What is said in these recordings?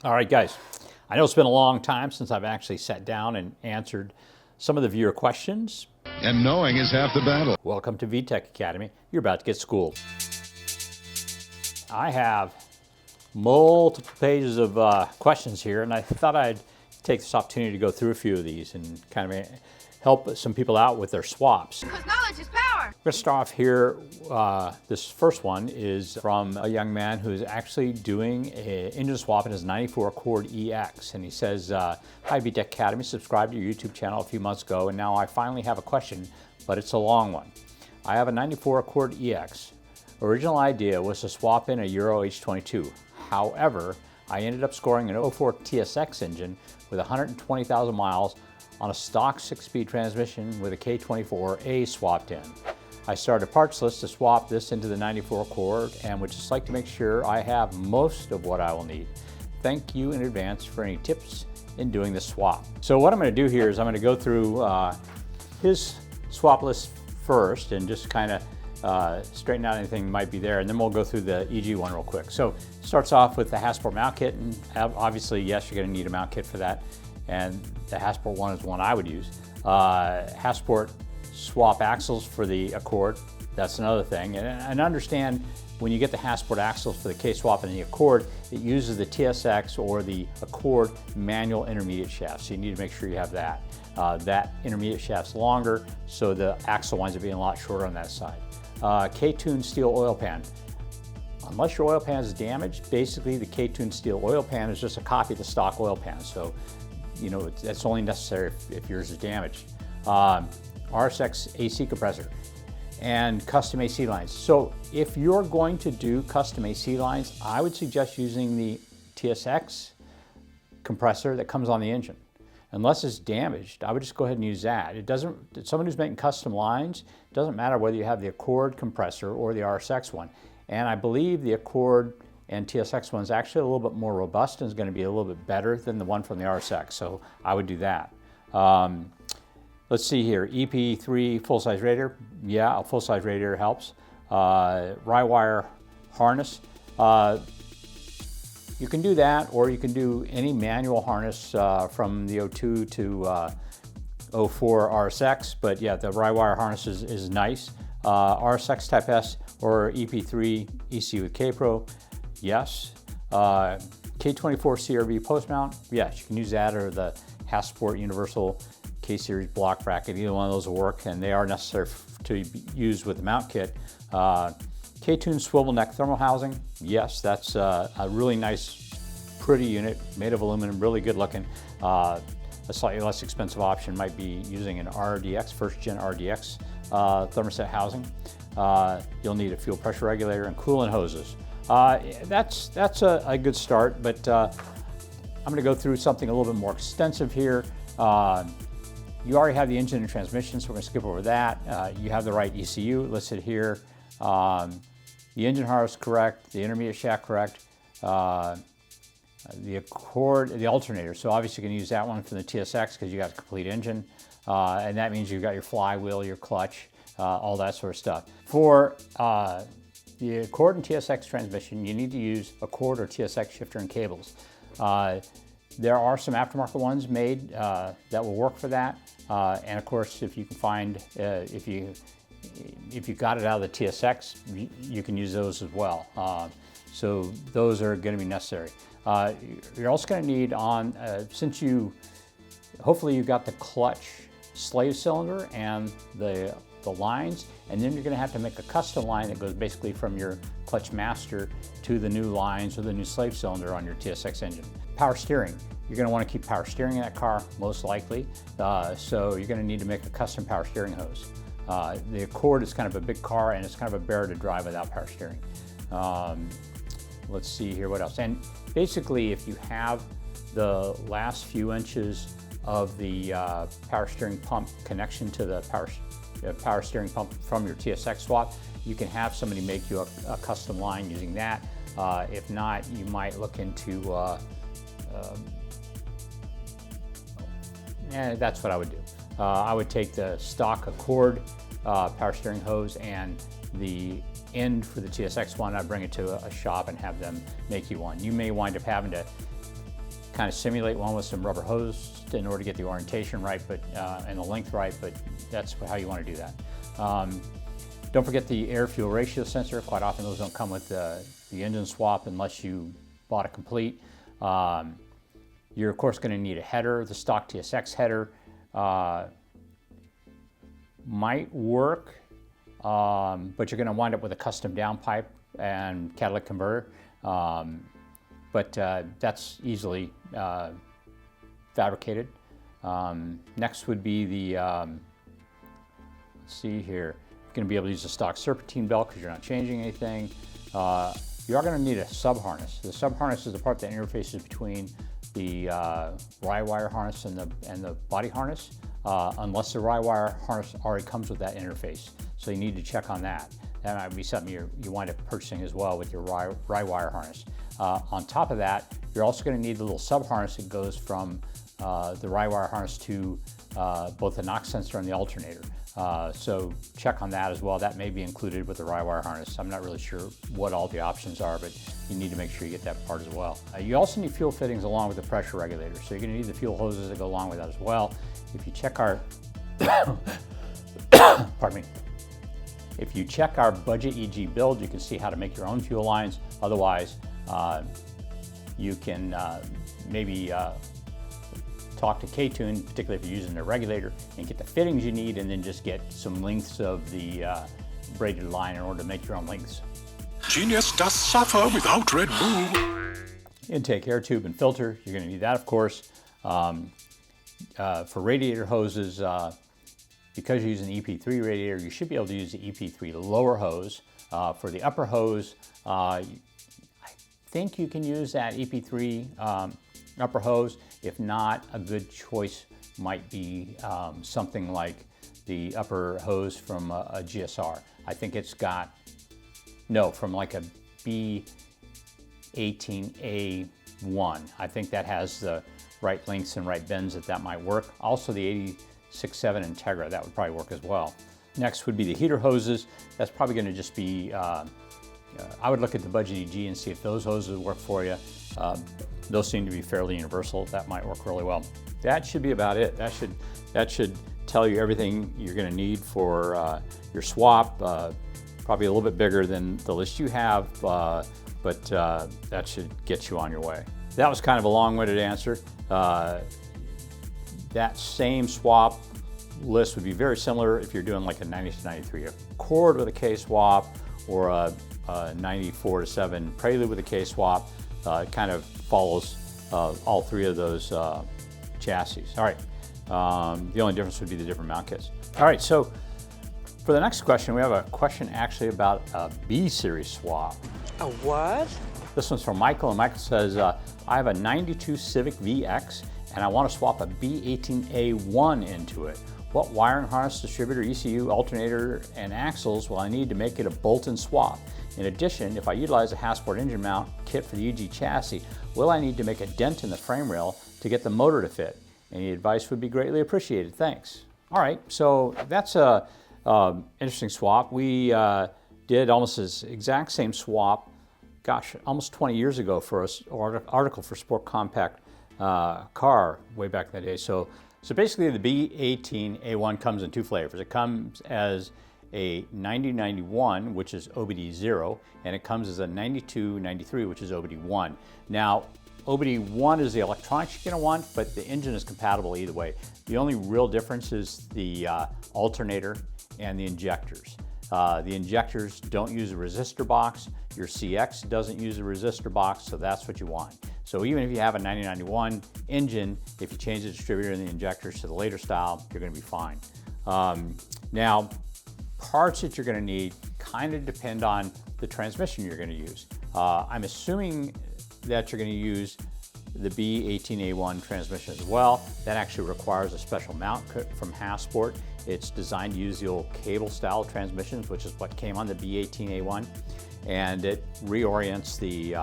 All right, guys, I know it's been a long time since I've actually sat down and answered some of the viewer questions. And knowing is half the battle. Welcome to VTEC Academy. You're about to get schooled. I have multiple pages of questions here, and I thought I'd take this opportunity to go through a few of these and kind of help some people out with their swaps. Because knowledge is power. We're going to start off here. This first one is from a young man who's actually doing an engine swap in his 94 Accord EX. And he says, hi VTEC Academy, subscribed to your YouTube channel a few months ago, and now I finally have a question, but it's a long one. I have a 94 Accord EX. Original idea was to swap in a Euro H22. However, I ended up scoring an 04 TSX engine with 120,000 miles on a stock 6-speed transmission with a K24 swapped in. I started a parts list to swap this into the 94 Accord and would just like to make sure I have most of what I will need. Thank you in advance for any tips in doing the swap. So what I'm going to do here is I'm going to go through his swap list first and just kind of straighten out anything that might be there, and then we'll go through the EG one real quick. So it starts off with the Hasport mount kit, and obviously, yes, you're going to need a mount kit for that, and the Hasport one is one I would use. Hasport swap axles for the Accord, that's another thing. And understand, when you get the Hasport axles for the K Swap and the Accord, it uses the TSX or the Accord manual intermediate shaft, so you need to make sure you have that. That intermediate shaft's longer, so the axle winds up being a lot shorter on that side. K-tuned steel oil pan. Unless your oil pan is damaged, basically the K-tuned steel oil pan is just a copy of the stock oil pan. So, you know, that's only necessary if yours is damaged. RSX AC compressor and custom AC lines. So if you're going to do custom AC lines, I would suggest using the TSX compressor that comes on the engine. Unless it's damaged, I would just go ahead and use that. It doesn't, someone who's making custom lines, it doesn't matter whether you have the Accord compressor or the RSX one. And I believe the Accord and TSX one is actually a little bit more robust and is going to be a little bit better than the one from the RSX, so I would do that. Let's see here, EP3 full-size radiator. Yeah, a full-size radiator helps. Wire harness. You can do that, or you can do any manual harness from the 02 to 04 RSX, but yeah, the wire harness is nice. RSX Type S or EP3 EC with K-Pro, yes. K24 CRV post mount, yes, you can use that, or the Hasport Universal K-series block bracket. Either one of those will work, and they are necessary to be used with the mount kit. K-tuned swivel neck thermal housing, yes, that's a really nice, pretty unit, made of aluminum, really good looking. A slightly less expensive option might be using an RDX, first gen RDX thermostat housing. You'll need a fuel pressure regulator and coolant hoses. That's a good start, but I'm going to go through something a little bit more extensive here. You already have the engine and transmission, so we're going to skip over that. You have the right ECU listed here. The engine harness correct, the intermediate shaft correct, the Accord, the alternator. So obviously you can use that one from the TSX because you got a complete engine, and that means you've got your flywheel, your clutch, all that sort of stuff. For the Accord and TSX transmission, you need to use Accord or TSX shifter and cables. There are some aftermarket ones made that will work for that, and of course, if you can find, if you got it out of the TSX, you can use those as well. So those are going to be necessary. You're also going to need on, since hopefully you've got the clutch slave cylinder and the lines, and then you're going to have to make a custom line that goes basically from your clutch master to the new lines or the new slave cylinder on your TSX engine. Power steering. You're going to want to keep power steering in that car, most likely, so you're going to need to make a custom power steering hose. The Accord is kind of a big car, and it's kind of a bear to drive without power steering. Let's see here, what else? And basically, if you have the last few inches of the power steering pump connection to the power steering pump from your TSX swap, you can have somebody make you a custom line using that. If not, you might look into, that's what I would do. I would take the stock Accord power steering hose and the end for the TSX one, I'd bring it to a shop and have them make you one. You may wind up having to kind of simulate one with some rubber hose in order to get the orientation right, but and the length right, but that's how you want to do that. Don't forget the air-fuel ratio sensor. Quite often those don't come with the engine swap unless you bought a complete. You're of course going to need a header. The stock TSX header might work, but you're going to wind up with a custom downpipe and catalytic converter. But that's easily fabricated. Next would be the, let's see here, you're going to be able to use the stock serpentine belt because you're not changing anything. You are going to need a sub-harness. The sub-harness is the part that interfaces between the rye wire harness and the body harness, unless the rye wire harness already comes with that interface. So you need to check on that. That might be something you wind up purchasing as well with your rye wire harness. On top of that, you're also going to need the little sub-harness that goes from the rye wire harness to both the knock sensor and the alternator. So check on that as well. That may be included with the rye wire harness. I'm not really sure what all the options are, but you need to make sure you get that part as well. You also need fuel fittings along with the pressure regulator. So you're going to need the fuel hoses that go along with that as well. If you check our, pardon me. If you check our budget EG build, you can see how to make your own fuel lines. Otherwise, you can maybe talk to K-Tune, particularly if you're using the regulator, and get the fittings you need, and then just get some lengths of the braided line in order to make your own lengths. Genius does suffer without Red Bull. Intake, air tube, and filter. You're going to need that, of course. For radiator hoses, because you're using the EP3 radiator, you should be able to use the EP3 lower hose. For the upper hose, I think you can use that EP3 upper hose. If not, a good choice might be something like the upper hose from a GSR. I think it's got, no, from like a B18A1. I think that has the right lengths and right bends that might work. Also the 86.7 Integra, that would probably work as well. Next would be the heater hoses. That's probably going to just be, I would look at the budget EG and see if those hoses work for you. Those seem to be fairly universal. That might work really well. That should be about it. That should tell you everything you're going to need for your swap. Probably a little bit bigger than the list you have, but that should get you on your way. That was kind of a long-winded answer. That same swap list would be very similar if you're doing like a 90 to 93 Accord with a K swap, or a 94 to 7 Prelude with a K swap. It kind of follows all three of those chassis. All right, the only difference would be the different mount kits. All right, so for the next question, we have a question actually about a B-series swap. A what? This one's from Michael, and Michael says, I have a 92 Civic VX, and I want to swap a B18A1 into it. What wiring harness, distributor, ECU, alternator, and axles will I need to make it a bolt-in swap? In addition, if I utilize a Hasport engine mount kit for the EG chassis, will I need to make a dent in the frame rail to get the motor to fit? Any advice would be greatly appreciated. Thanks. All right, so that's a interesting swap. We did almost this exact same swap, gosh, almost 20 years ago for an article for Sport Compact car way back in the day. So basically the B18A1 comes in two flavors. It comes as a 9091, which is OBD0, and it comes as a 9293, which is OBD1. Now, OBD1 is the electronics you're going to want, but the engine is compatible either way. The only real difference is the alternator and the injectors. The injectors don't use a resistor box. Your CX doesn't use a resistor box, so that's what you want. So even if you have a 9091 engine, if you change the distributor and the injectors to the later style, you're going to be fine. Now, parts that you're going to need kind of depend on the transmission you're going to use. I'm assuming that you're going to use the B18A1 transmission as well. That actually requires a special mount from Hasport. It's designed to use the old cable style transmissions, which is what came on the B18A1, and it reorients the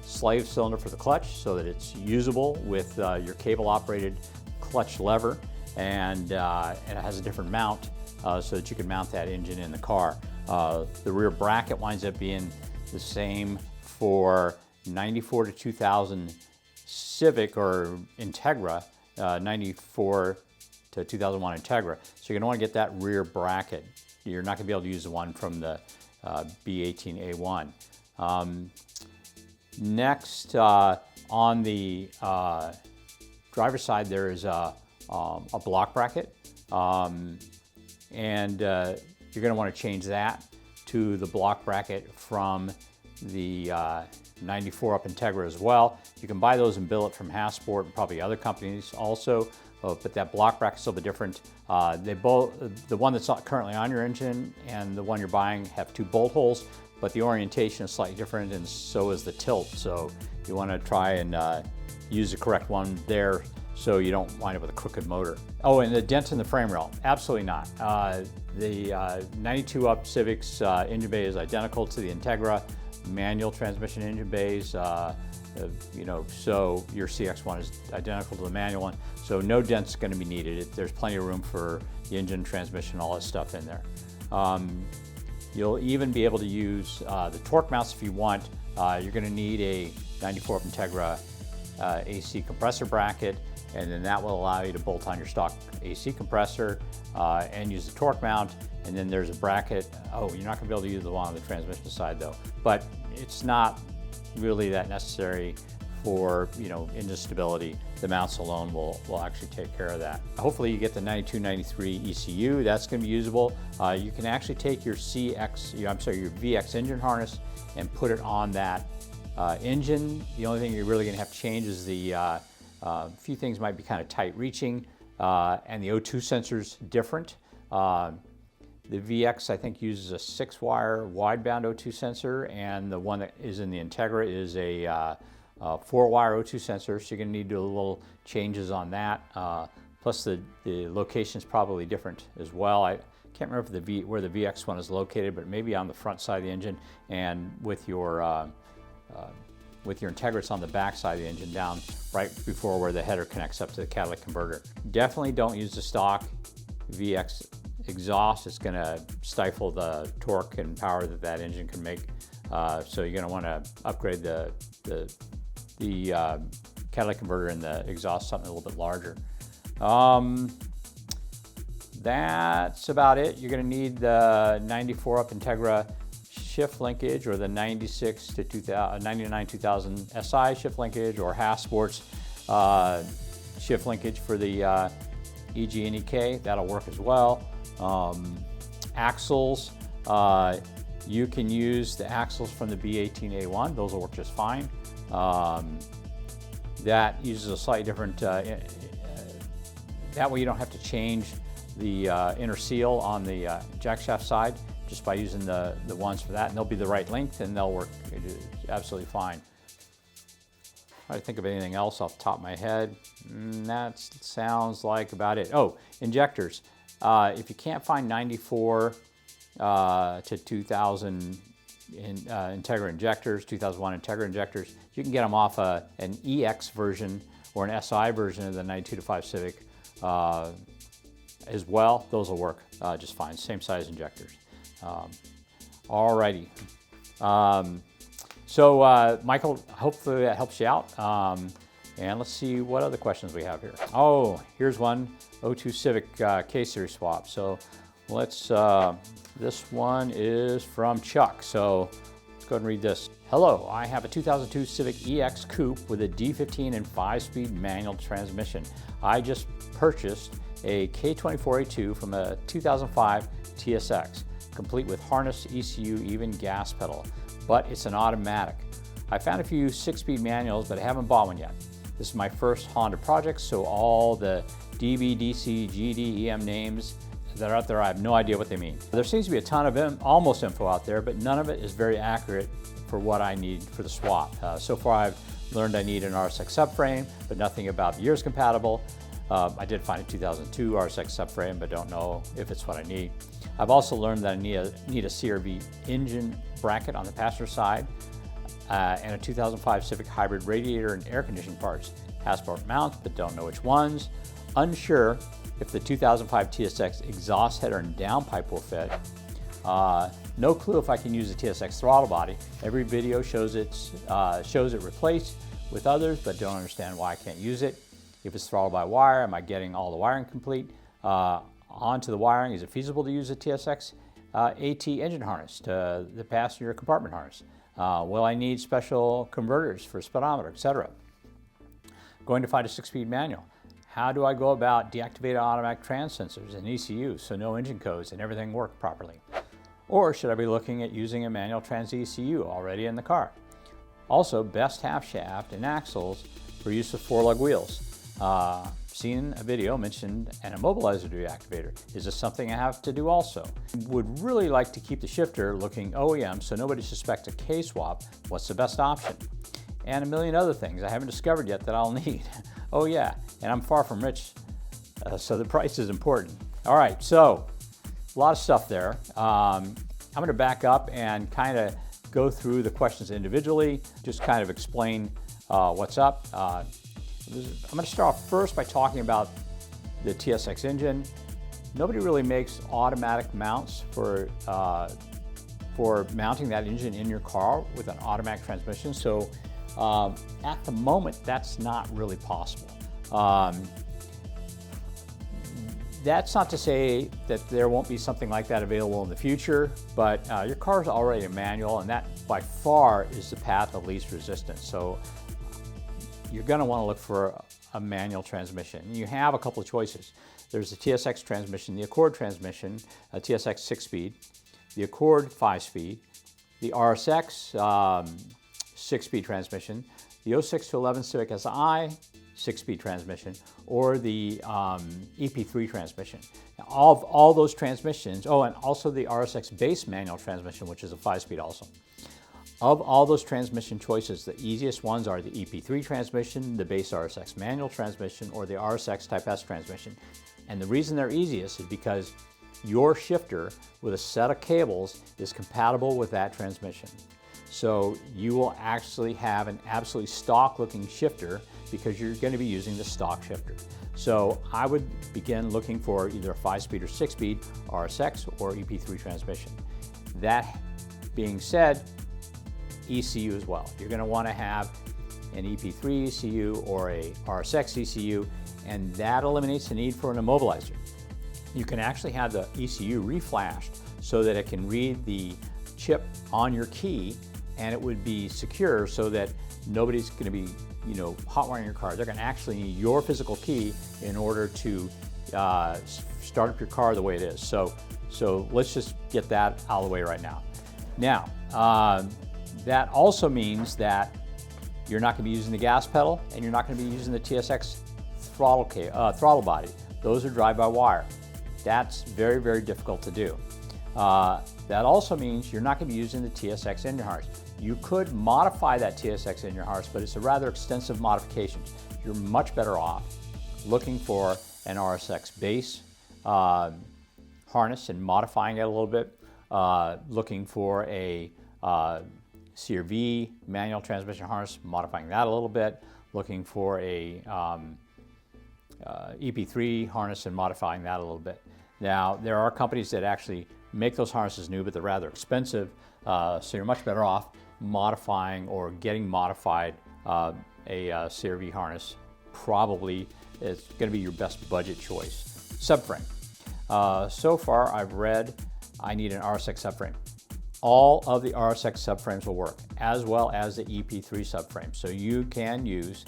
slave cylinder for the clutch so that it's usable with your cable operated clutch lever, and it has a different mount so that you can mount that engine in the car. The rear bracket winds up being the same for 94 to 2000 Civic or Integra, 94 to 2001 Integra. So you're going to want to get that rear bracket. You're not going to be able to use the one from the B18A1. Next, on the driver's side, there is a block bracket, and you're going to want to change that to the block bracket from the 94 up Integra as well. You can buy those in billet from Hasport and probably other companies also, but that block bracket's a little bit different. They both, the one that's not currently on your engine and the one you're buying have 2 bolt holes, but the orientation is slightly different, and so is the tilt. So you want to try and use the correct one there so you don't wind up with a crooked motor. Oh, and the dent in the frame rail, absolutely not. The 92 up Civic's engine bay is identical to the Integra manual transmission engine bays. You know, so your CX1 is identical to the manual one, so no dent's going to be needed. There's plenty of room for the engine, transmission, all that stuff in there. You'll even be able to use the torque mounts if you want. You're going to need a 94 up Integra AC compressor bracket, and then that will allow you to bolt on your stock AC compressor and use the torque mount. And then there's a bracket. Oh, you're not going to be able to use the one on the transmission side though, but it's not really that necessary for, you know, engine stability. The mounts alone will actually take care of that. Hopefully you get the 92-93 ECU. That's going to be usable. You can actually take your your VX engine harness and put it on that engine. The only thing you're really going to have to change is the few things might be kind of tight reaching, and the O2 sensor's different. The VX, I think, uses a 6-wire wideband O2 sensor, and the one that is in the Integra is a 4-wire O2 sensor, so you're going to need to do a little changes on that. Plus the location is probably different as well. I can't remember if where the VX one is located, but maybe on the front side of the engine, and with your Integra, it's on the back side of the engine, down right before where the header connects up to the catalytic converter. Definitely don't use the stock VX exhaust. It's going to stifle the torque and power that engine can make. So you're going to want to upgrade the catalytic converter and the exhaust something a little bit larger. That's about it. You're going to need the 94 up Integra shift linkage, or the 96 to 99 2000 SI shift linkage, or Hasport's shift linkage for the EG and EK. That'll work as well. Axles, you can use the axles from the B18A1. Those will work just fine. That uses a slightly different, that way you don't have to change the inner seal on the jackshaft side just by using the ones for that, and they'll be the right length and they'll work absolutely fine. I think of anything else off the top of my head. That sounds like about it. Oh, injectors. If you can't find 94 to 2000 Integra injectors, 2001 Integra injectors, you can get them off an EX version or an SI version of the 92-5 Civic as well. Those will work just fine, same size injectors. Alrighty. So Michael, hopefully that helps you out. And let's see what other questions we have here. Oh, here's one, 02 Civic K-series swap. So let's, this one is from Chuck. So let's go ahead and read this. Hello, I have a 2002 Civic EX coupe with a D15 and 5-speed manual transmission. I just purchased a K24A2 from a 2005 TSX, complete with harness, ECU, even gas pedal, but it's an automatic. I found a few 6-speed manuals, but I haven't bought one yet. This is my first Honda project, so all the DB, DC, GD, EM names that are out there, I have no idea what they mean. There seems to be a ton of almost info out there, but none of it is very accurate for what I need for the swap. So far I've learned I need an RSX subframe, but nothing about the years compatible. I did find a 2002 RSX subframe, but don't know if it's what I need. I've also learned that I need a CRV engine bracket on the passenger side, and a 2005 Civic hybrid radiator and air conditioning parts. Hasport mounts, but don't know which ones. Unsure if the 2005 TSX exhaust header and downpipe will fit. No clue if I can use the TSX throttle body. Every video shows it replaced with others, but don't understand why I can't use it. If it's throttled by wire, am I getting all the wiring complete? Onto the wiring, is it feasible to use a TSX AT engine harness to the passenger compartment harness? Will I need special converters for speedometer, etc.? Going to find a 6-speed manual. How do I go about deactivating automatic trans sensors and ECUs so no engine codes and everything work properly? Or should I be looking at using a manual trans ECU already in the car? Also, best half shaft and axles for use with 4-lug wheels. Seen a video mentioned an immobilizer deactivator. Is this something I have to do also? Would really like to keep the shifter looking OEM so nobody suspects a K swap. What's the best option? And a million other things I haven't discovered yet that I'll need. Oh yeah, and I'm far from rich, so the price is important. All right, so a lot of stuff there. I'm gonna back up and kind of go through the questions individually, just kind of explain what's up. I'm going to start off first by talking about the TSX engine. Nobody really makes automatic mounts for mounting that engine in your car with an automatic transmission. So at the moment, that's not really possible. That's not to say that there won't be something like that available in the future, but your car is already a manual, and that by far is the path of least resistance. So you're going to want to look for a manual transmission. You have a couple of choices. There's the TSX transmission, the Accord transmission, a TSX 6-speed, the Accord 5-speed, the RSX 6-speed transmission, the 06 to 11 Civic SI 6-speed transmission, or the EP3 transmission. Now, all those transmissions, oh, and also the RSX base manual transmission, which is a 5-speed also. Of all those transmission choices, the easiest ones are the EP3 transmission, the base RSX manual transmission, or the RSX Type S transmission. And the reason they're easiest is because your shifter with a set of cables is compatible with that transmission. So you will actually have an absolutely stock looking shifter because you're going to be using the stock shifter. So I would begin looking for either a 5-speed or 6-speed RSX or EP3 transmission. That being said, ECU as well. You're going to want to have an EP3 ECU or a RSX ECU, and that eliminates the need for an immobilizer. You can actually have the ECU reflashed so that it can read the chip on your key, and it would be secure so that nobody's going to be, hot wiring your car. They're going to actually need your physical key in order to start up your car the way it is. So let's just get that out of the way right now. Now, that also means that you're not going to be using the gas pedal, and you're not going to be using the TSX throttle body. Those are drive-by-wire. That's very, very difficult to do. That also means you're not going to be using the TSX engine harness. You could modify that TSX engine harness, but it's a rather extensive modification. You're much better off looking for an RSX base harness and modifying it a little bit, looking for a CRV manual transmission harness, modifying that a little bit, looking for a EP3 harness and modifying that a little bit. Now, there are companies that actually make those harnesses new, but they're rather expensive, so you're much better off modifying or getting modified a CRV harness. Probably it's going to be your best budget choice. Subframe. So far, I've read I need an RSX subframe. All of the RSX subframes will work, as well as the EP3 subframe. So you can use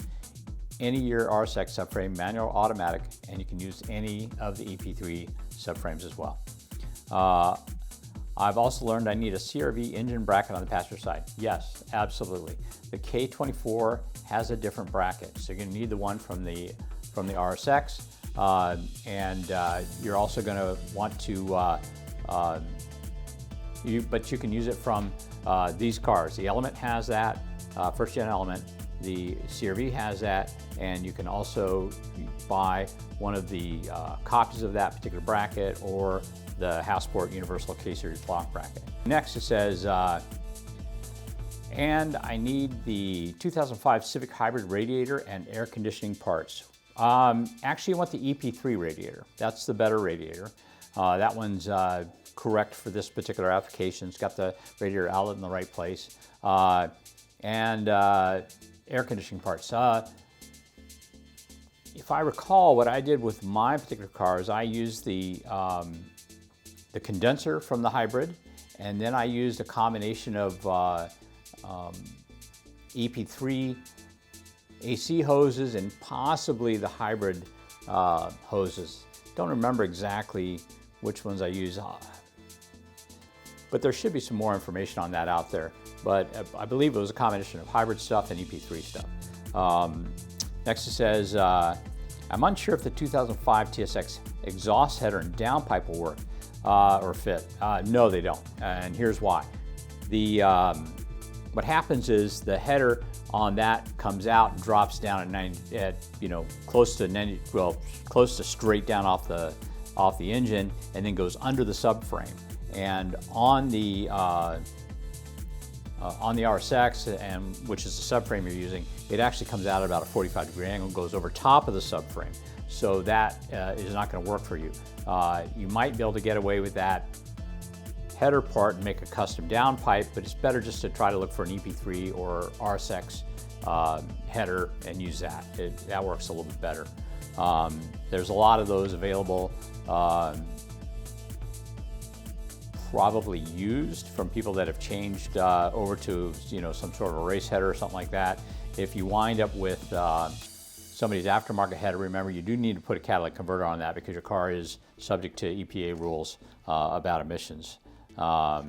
any of your RSX subframe, manual or automatic, and you can use any of the EP3 subframes as well. I've also learned I need a CRV engine bracket on the passenger side. Yes, absolutely. The K24 has a different bracket, so you're going to need the one from the RSX, and you're also going to want to but you can use it from these cars. The Element has that, first gen Element. The CRV has that, and you can also buy one of the copies of that particular bracket or the Hasport Universal K-series block bracket. Next it says, and I need the 2005 Civic hybrid radiator and air conditioning parts. Actually, you want the EP3 radiator. That's the better radiator. That one's correct for this particular application. It's got the radiator outlet in the right place. And air conditioning parts. If I recall, what I did with my particular car is I used the condenser from the hybrid, and then I used a combination of EP3 AC hoses and possibly the hybrid hoses. Don't remember exactly which ones I used, but there should be some more information on that out there. But I believe it was a combination of hybrid stuff and EP3 stuff. Next it says, I'm unsure if the 2005 TSX exhaust header and downpipe will work or fit. No, they don't, and here's why. What happens is the header on that comes out and drops down at 90, close to 90, well, close to straight down off the engine, and then goes under the subframe. And on the RSX, and which is the subframe you're using, it actually comes out at about a 45-degree angle and goes over top of the subframe. So that is not going to work for you. You might be able to get away with that header part and make a custom downpipe, but it's better just to try to look for an EP3 or RSX header and use that. That works a little bit better. There's a lot of those available, probably used from people that have changed over to some sort of a race header or something like that. If you wind up with somebody's aftermarket header, remember you do need to put a catalytic converter on that because your car is subject to EPA rules about emissions. All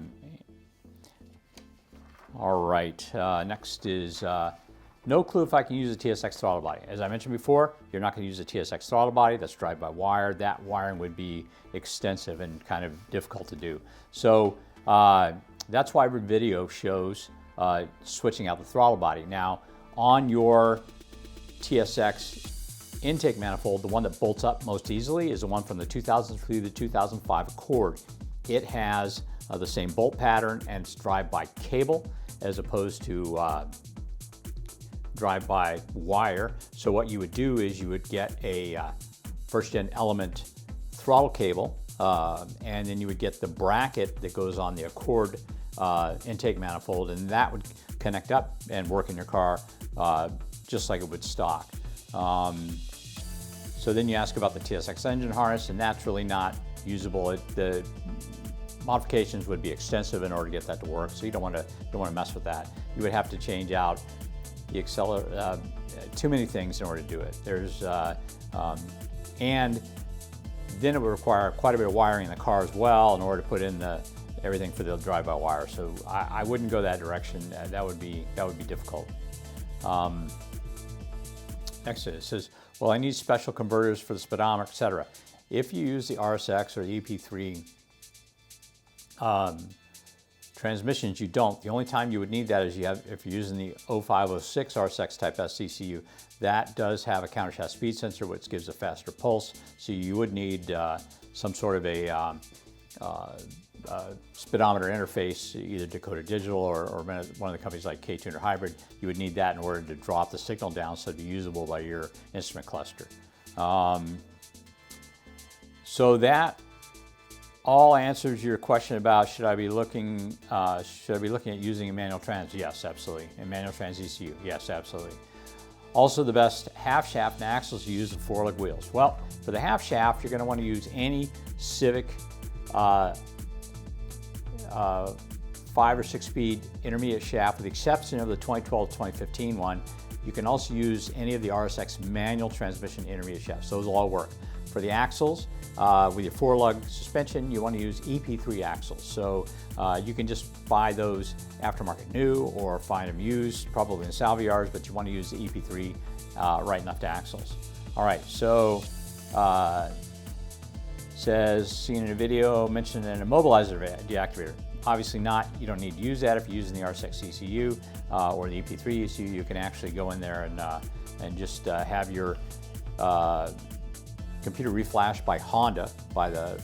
right, next is no clue if I can use a TSX throttle body. As I mentioned before, you're not going to use a TSX throttle body. That's drive-by-wire. That wiring would be extensive and kind of difficult to do. So that's why every video shows switching out the throttle body. Now, on your TSX intake manifold, the one that bolts up most easily is the one from the 2003 to 2005 Accord. It has the same bolt pattern, and it's drive-by cable as opposed to drive-by wire. So what you would do is you would get a first-gen element throttle cable, and then you would get the bracket that goes on the Accord intake manifold, and that would connect up and work in your car just like it would stock. So then you ask about the TSX engine harness, and that's really not usable. The modifications would be extensive in order to get that to work, so you don't want to mess with that. You would have to change out the accelerator, too many things in order to do it. And then it would require quite a bit of wiring in the car as well in order to put in everything for the drive-by-wire. So I wouldn't go that direction. That would be difficult. Next it says, well, I need special converters for the speedometer, etc. If you use the RSX or the EP3 transmissions, you don't. The only time you would need that is if you're using the 0506 RSX Type S CCU. That does have a counter-shaft speed sensor, which gives a faster pulse. So you would need some sort of a speedometer interface, either Dakota Digital or one of the companies like K24 Hybrid. You would need that in order to drop the signal down so it'd be usable by your instrument cluster. So that all answers your question about should I be looking at using a manual trans? Yes, absolutely. A manual trans ECU? Yes, absolutely. Also, the best half shaft and axles to use the 4-lug wheels. Well, for the half shaft, you're going to want to use any Civic 5 or 6-speed intermediate shaft, with the exception of the 2012-2015 one. You can also use any of the RSX manual transmission intermediate shafts. Those will all work. For the axles, with your 4-lug suspension, you want to use EP3 axles. So you can just buy those aftermarket new or find them used, probably in salvage yards, but you want to use the EP3 right enough to axles. All right, so says, seen in a video, mentioned an immobilizer deactivator. Obviously not, you don't need to use that if you're using the RSX ECU or the EP3 ECU. You can actually go in there and just have your computer reflashed by Honda, by a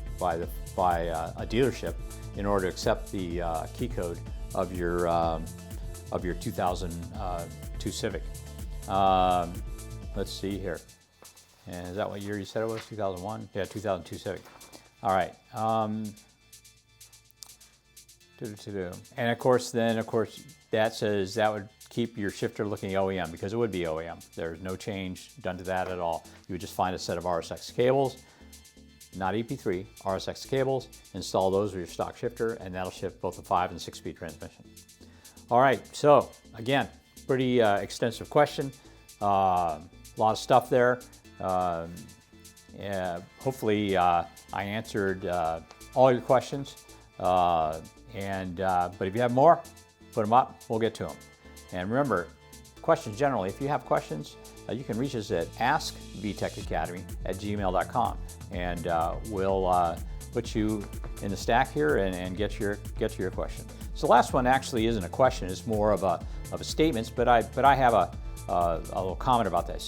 dealership, in order to accept the key code of your 2002 Civic. Let's see here. And is that what year you said it was? 2001? Yeah, 2002 Civic. All right. And of course, that says that would keep your shifter looking OEM, because it would be OEM. There's no change done to that at all. You would just find a set of RSX cables, not EP3, RSX cables, install those with your stock shifter, and that'll shift both the 5 and 6-speed transmission. All right, so again, pretty extensive question. A lot of stuff there. Hopefully I answered all your questions. But if you have more, put them up, we'll get to them. And remember, questions generally, if you have questions, you can reach us at askvtechacademy@gmail.com, and we'll put you in the stack here and get to your question. So the last one actually isn't a question; it's more of a statement. But I have a little comment about this.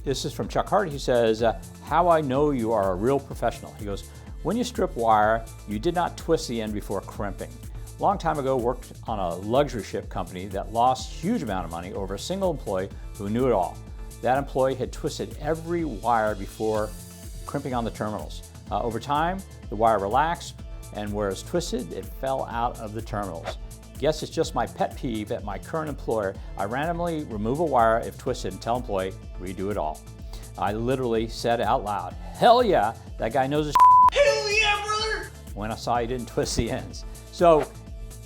This is from Chuck Hart. He says, "How I know you are a real professional." He goes, "When you strip wire, you did not twist the end before crimping. Long time ago, worked on a luxury ship company that lost huge amount of money over a single employee who knew it all. That employee had twisted every wire before crimping on the terminals. Over time, the wire relaxed, and where it's twisted, it fell out of the terminals. Guess it's just my pet peeve at my current employer. I randomly remove a wire if twisted and tell employee, redo it all. I literally said out loud, hell yeah, that guy knows his Hell yeah, brother! when I saw he didn't twist the ends." So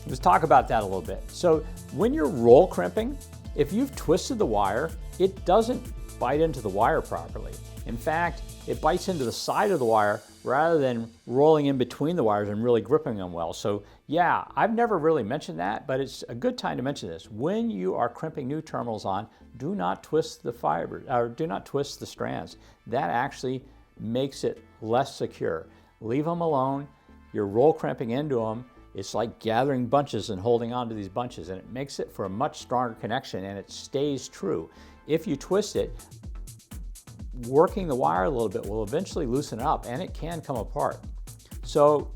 let's talk about that a little bit. So when you're roll crimping, if you've twisted the wire, it doesn't bite into the wire properly. In fact, it bites into the side of the wire rather than rolling in between the wires and really gripping them well. So yeah, I've never really mentioned that, but it's a good time to mention this. When you are crimping new terminals on, do not twist the fibers, or do not twist the strands. That actually makes it less secure. Leave them alone. You're roll crimping into them. It's like gathering bunches and holding on to these bunches, and it makes it for a much stronger connection, and it stays true. If you twist it, working the wire a little bit will eventually loosen it up, and it can come apart. So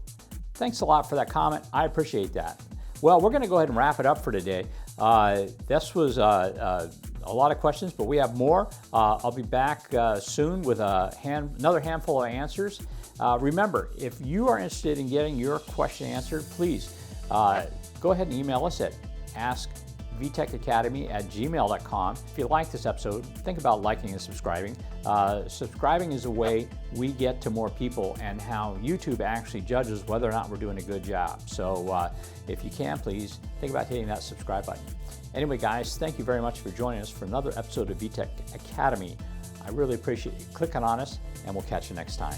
thanks a lot for that comment. I appreciate that. Well, we're going to go ahead and wrap it up for today. This was a lot of questions, but we have more. I'll be back soon with another handful of answers. Remember, if you are interested in getting your question answered, please go ahead and email us at askvtechacademy@gmail.com. If you like this episode, think about liking and subscribing. Subscribing is a way we get to more people and how YouTube actually judges whether or not we're doing a good job. So if you can, please think about hitting that subscribe button. Anyway, guys, thank you very much for joining us for another episode of VTEC Academy. I really appreciate you clicking on us, and we'll catch you next time.